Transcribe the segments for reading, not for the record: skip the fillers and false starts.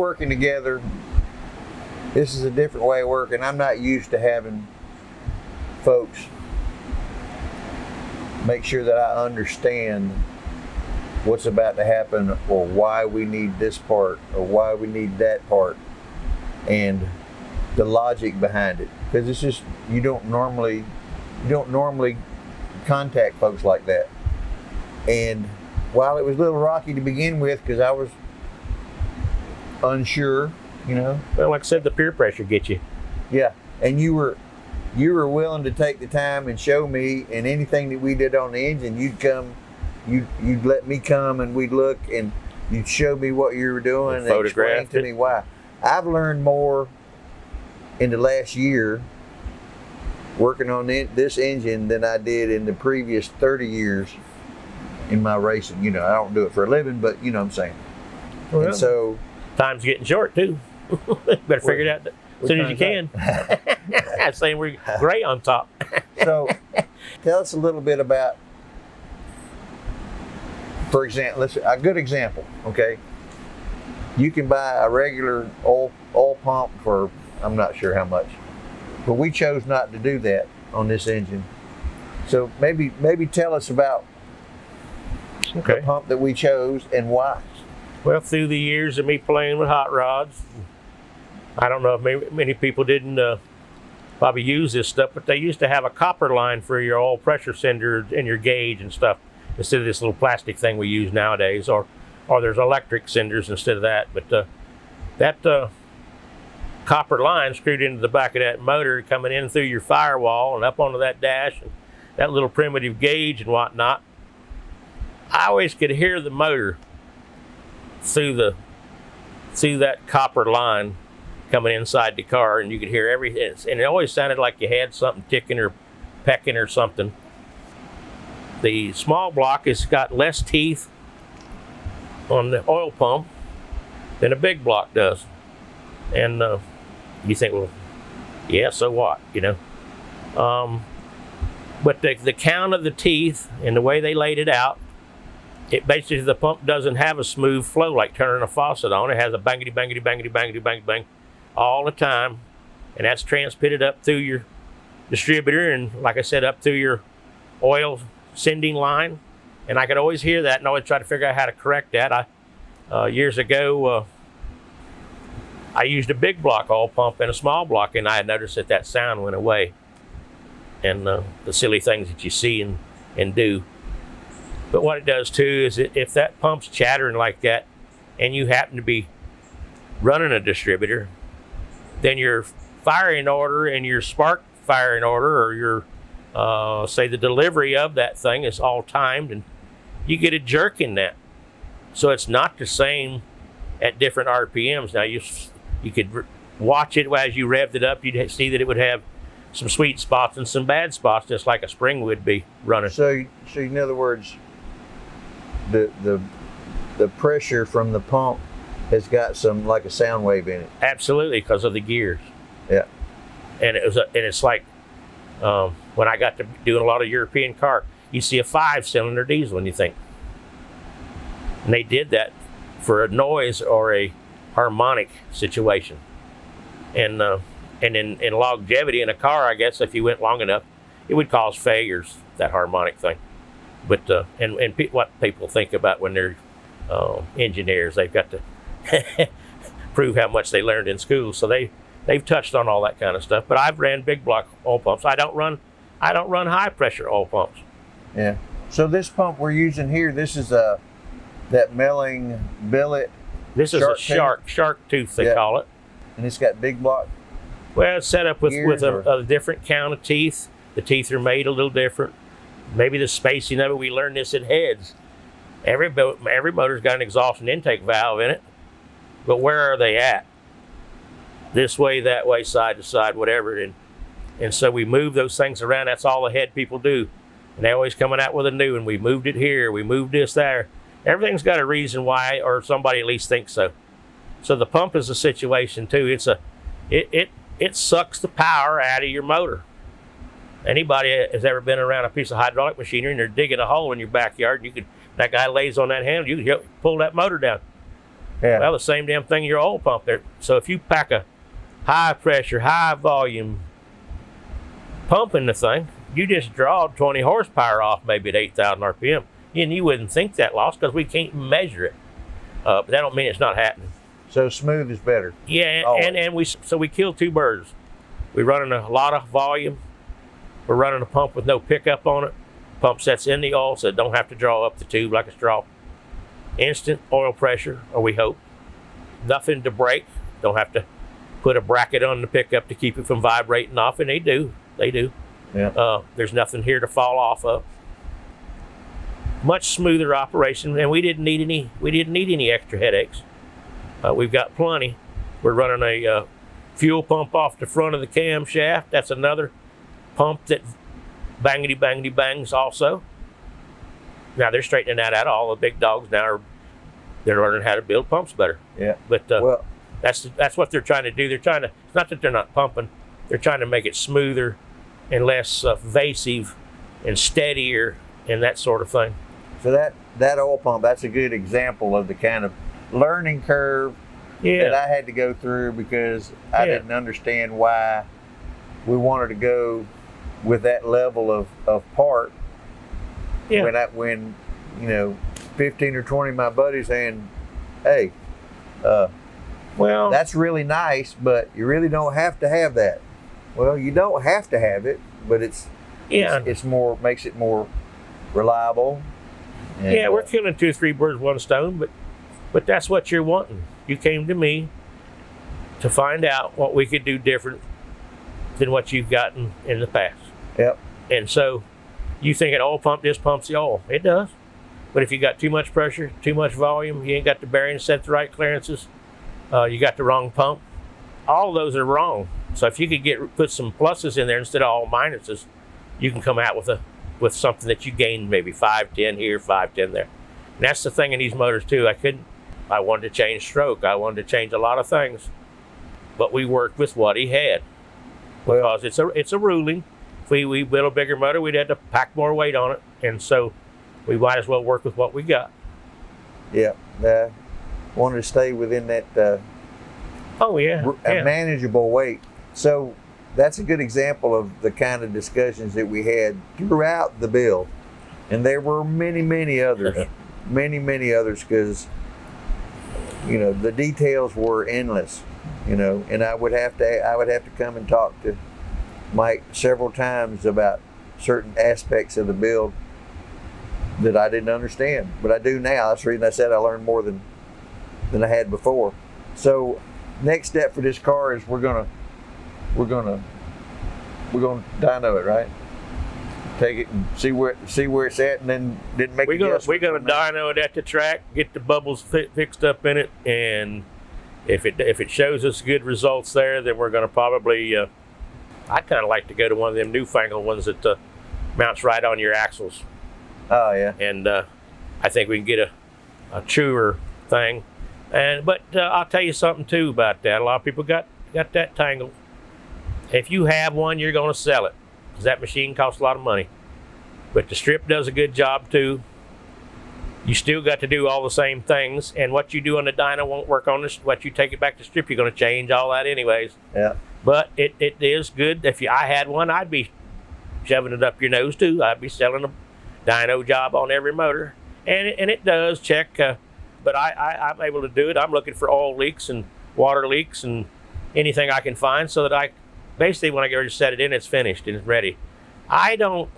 working together, this is a different way of working. I'm not used to having folks make sure that I understand what's about to happen, or why we need this part, or why we need that part, and the logic behind it. Because it's just, you don't normally contact folks like that. And while it was a little rocky to begin with, because I was unsure, you know. Well, like I said, the peer pressure gets you. Yeah, and you were willing to take the time and show me, and anything that we did on the engine, you'd let me come and we'd look and you'd show me what you were doing and explain to me why. I've learned more in the last year working on this engine than I did in the previous 30 years in my racing. You know, I don't do it for a living, but you know what I'm saying. Well, and so time's getting short too. Better figure it out as soon as you can. I'm saying we're gray on top. So tell us a little bit about, for example, a good example, okay? You can buy a regular oil pump for, I'm not sure how much, but we chose not to do that on this engine. So maybe tell us about the pump that we chose and why. Well, through the years of me playing with hot rods, I don't know if many people didn't probably use this stuff, but they used to have a copper line for your oil pressure sender and your gauge and stuff, instead of this little plastic thing we use nowadays, or there's electric senders instead of that. But that copper line screwed into the back of that motor, coming in through your firewall and up onto that dash, and that little primitive gauge and whatnot, I always could hear the motor through that copper line coming inside the car, and you could hear everything, and it always sounded like you had something ticking or pecking or something. The small block has got less teeth on the oil pump than a big block does. And you think, well, yeah, so what, you know? But the count of the teeth and the way they laid it out, it basically, the pump doesn't have a smooth flow like turning a faucet on. It has a bangity, bangity, bangity, bangity, bang, bang all the time. And that's transmitted up through your distributor and, like I said, up through your oil sending line. And I could always hear that and always try to figure out how to correct that. Years ago, I used a big block oil pump and a small block, and I had noticed that sound went away. And the silly things that you see and do. But what it does too is if that pump's chattering like that and you happen to be running a distributor, then your firing order and your spark firing order, or your say the delivery of that thing, is all timed, and you get a jerk in that. So it's not the same at different RPMs. Now you could watch it as you revved it up. You'd see that it would have some sweet spots and some bad spots, just like a spring would be running. So in other words, the pressure from the pump has got some, like a sound wave in it. Absolutely, because of the gears. Yeah. And it's like when I got to doing a lot of European car, you see a 5-cylinder diesel and you think, and they did that for a noise or a harmonic situation. And in longevity in a car, I guess if you went long enough, it would cause failures, that harmonic thing. But what people think about when they're engineers, they've got to prove how much they learned in school. So they've touched on all that kind of stuff. But I've ran big block oil pumps. I don't run high pressure oil pumps. Yeah. So this pump we're using here, this is that milling billet. This is a shark tooth they call it. And it's got big block. Well, it's set up with a different count of teeth. The teeth are made a little different. Maybe the spacing of it, we learned this at heads. Every motor's got an exhaust and intake valve in it, but where are they at? This way, that way, side to side, whatever. And so we move those things around. That's all the head people do. And they're always coming out with a new one. We moved it here, we moved this there. Everything's got a reason why, or somebody at least thinks so. So the pump is a situation too. It sucks the power out of your motor. Anybody has ever been around a piece of hydraulic machinery and they're digging a hole in your backyard, that guy lays on that handle, you can pull that motor down. Yeah. Well, the same damn thing your oil pump there. So if you pack a high pressure, high volume pump in the thing, you just draw 20 horsepower off maybe at 8,000 RPM. And you wouldn't think that loss because we can't measure it. But that don't mean it's not happening. So smooth is better. Yeah, Always. and we kill two birds. We're running a lot of volume. We're running a pump with no pickup on it. Pump sets in the oil, so it don't have to draw up the tube like a straw. Instant oil pressure, or we hope. Nothing to break. Don't have to put a bracket on the pickup to keep it from vibrating off, and they do. Yeah. There's nothing here to fall off of. Much smoother operation, and we didn't need any extra headaches. We've got plenty. We're running a fuel pump off the front of the camshaft. That's another pump that bangity bangs also. Now they're straightening that out. All the big dogs now they're learning how to build pumps better. Yeah. But well, that's what they're trying to do. It's not that they're not pumping. They're trying to make it smoother and less evasive and steadier and that sort of thing. so that oil pump, that's a good example of the kind of learning curve that I had to go through because I didn't understand why we wanted to go with that level of part. Yeah. When 15 or 20 of my buddies saying, hey, Well, that's really nice, but you really don't have to have that. Well, you don't have to have it, but it's more, makes it more reliable. And, we're killing 2 or 3 birds with one stone, but that's what you're wanting. You came to me to find out what we could do different than what you've gotten in the past. Yep. And so you think an oil pump just pumps the oil. It does. But if you got too much pressure, too much volume, you ain't got the bearing set the right clearances, you got the wrong pump, all those are wrong. So if you could put some pluses in there instead of all minuses, you can come out with something that you gain maybe 5-10 here, 5-10 there. And that's the thing in these motors too. I wanted to change stroke. I wanted to change a lot of things, but we worked with what he had because it's a ruling. If we built a bigger motor, we'd have to pack more weight on it, and so we might as well work with what we got. Yeah. Wanted to stay within that manageable weight. So that's a good example of the kind of discussions that we had throughout the build. And there were many others, many others, because, the details were endless, and I would have to come and talk to Mike several times about certain aspects of the build that I didn't understand, but I do now. That's the reason I said I learned more than I had before. So next step for this car is we're gonna dyno it, right? Take it and see where it's at, and then make. We're gonna dyno it at the track, get the bubbles fixed up in it, and if it shows us good results there, then we're gonna probably. I kind of like to go to one of them newfangled ones that mounts right on your axles. Oh yeah. And I think we can get a truer thing. But I'll tell you something too about that. A lot of people got that tangled. If you have one, you're going to sell it because that machine costs a lot of money. But the strip does a good job too. You still got to do all the same things, and what you do on the dyno won't work on this. What you take it back to strip, you're going to change all that anyways. Yeah. But it is good. If I had one, I'd be shoving it up your nose too. I'd be selling a dyno job on every motor, and it does check. But I'm able to do it. I'm looking for oil leaks and water leaks and anything I can find, so that basically when I get ready to set it in, it's finished and it's ready. I don't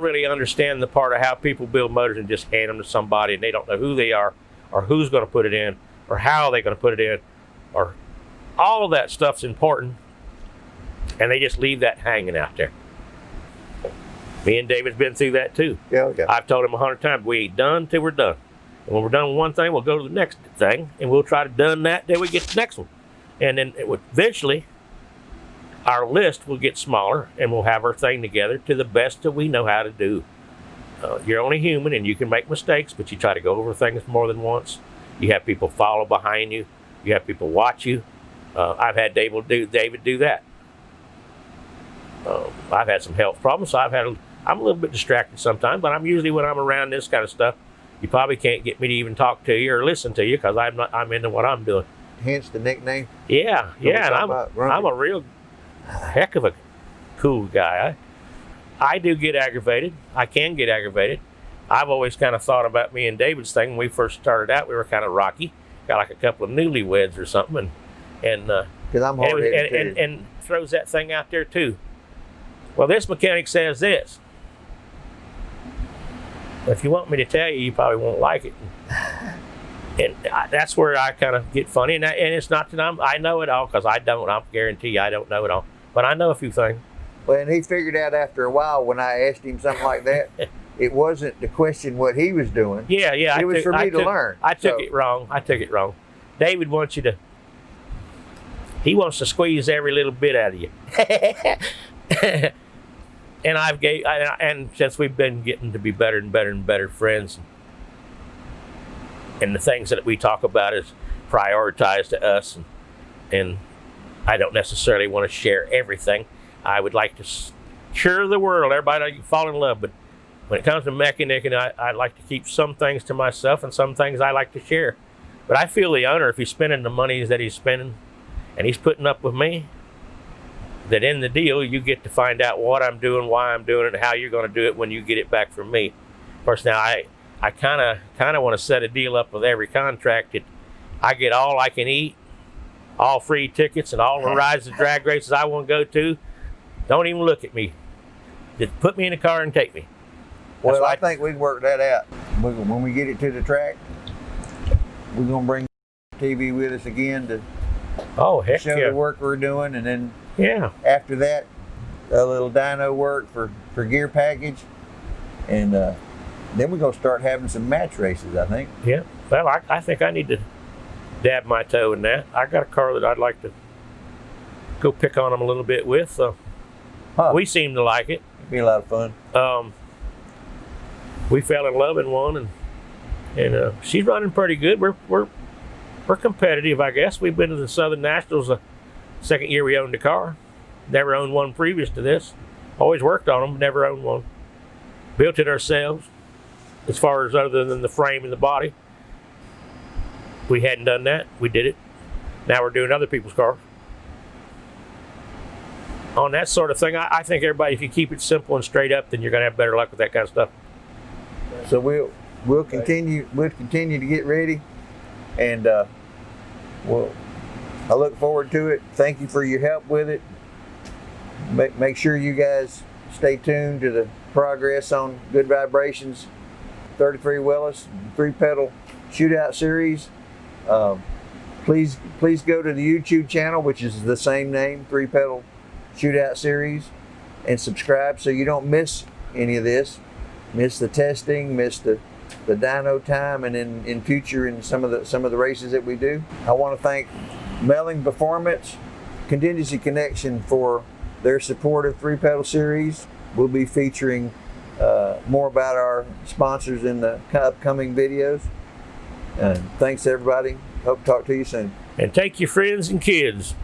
really understand the part of how people build motors and just hand them to somebody and they don't know who they are or who's going to put it in or how they're going to put it in, or all of that stuff's important, and they just leave that hanging out there. Me and David's been through that too. Yeah, okay. I've told him 100 times, we ain't done till we're done. And when we're done with one thing, we'll go to the next thing, and we'll try to done that till we get to the next one. And then eventually, our list will get smaller, and we'll have our thing together to the best that we know how to do. You're only human, and you can make mistakes, but you try to go over things more than once. You have people follow behind you. You have people watch you. I've had David do that. I've had some health problems, so I'm a little bit distracted sometimes, but I'm usually, when I'm around this kind of stuff, you probably can't get me to even talk to you or listen to you because I'm into what I'm doing. Hence the nickname. Yeah, yeah, and about grumpy. I'm a real heck of a cool guy. I do get aggravated. I can get aggravated. I've always kind of thought about me and David's thing. When we first started out, we were kind of rocky, got like a couple of newlyweds or something, and because I'm hard-headed too. and throws that thing out there too. Well, this mechanic says this. If you want me to tell you, you probably won't like it. And that's where I kind of get funny. And it's not that I know it all, because I don't. I'll guarantee you I don't know it all. But I know a few things. Well, and he figured out after a while when I asked him something like that, it wasn't to question what he was doing. Yeah. It was for me to learn. I took it wrong. David wants you to, he wants to squeeze every little bit out of you. And since we've been getting to be better and better and better friends, and the things that we talk about is prioritized to us, and I don't necessarily want to share everything. I would like to share the world. Everybody fall in love, but when it comes to mechanicking, I like to keep some things to myself and some things I like to share. But I feel the owner, if he's spending the money that he's spending and he's putting up with me, that in the deal you get to find out what I'm doing, why I'm doing it, and how you're going to do it when you get it back from me. Of course, now I kind of want to set a deal up with every contract that I get all I can eat, all free tickets, and all the rides and drag races I want to go to. Don't even look at me. Just put me in the car and take me. Well, I think we can work that out. When we get it to the track, we're going to bring TV with us again to show the work we're doing. And then after that, a little dyno work for gear package. And then we're going to start having some match races, I think. Yeah. Well, I think I need to dab my toe in that. I got a car that I'd like to go pick on them a little bit with. So we seem to like it. It'd be a lot of fun. We fell in love in one, and she's running pretty good. We're competitive, I guess. We've been to the Southern Nationals the second year we owned a car. Never owned one previous to this. Always worked on them, never owned one. Built it ourselves, as far as other than the frame and the body. We hadn't done that. We did it. Now we're doing other people's cars. On that sort of thing, I think everybody, if you keep it simple and straight up, then you're going to have better luck with that kind of stuff. So we'll continue to get ready, and I look forward to it. Thank you for your help with it. Make sure you guys stay tuned to the progress on Good Vibrations 33 Willis 3-pedal shootout series. Please go to the YouTube channel, which is the same name, 3-pedal shootout series, and subscribe so you don't miss any of this. Miss the testing, miss the dyno time, and in future in some of the races that we do. I want to thank Melling Performance, Contingency Connection for their support of 3-pedal series. We'll be featuring more about our sponsors in the upcoming videos. Thanks everybody. Hope to talk to you soon. And take your friends and kids.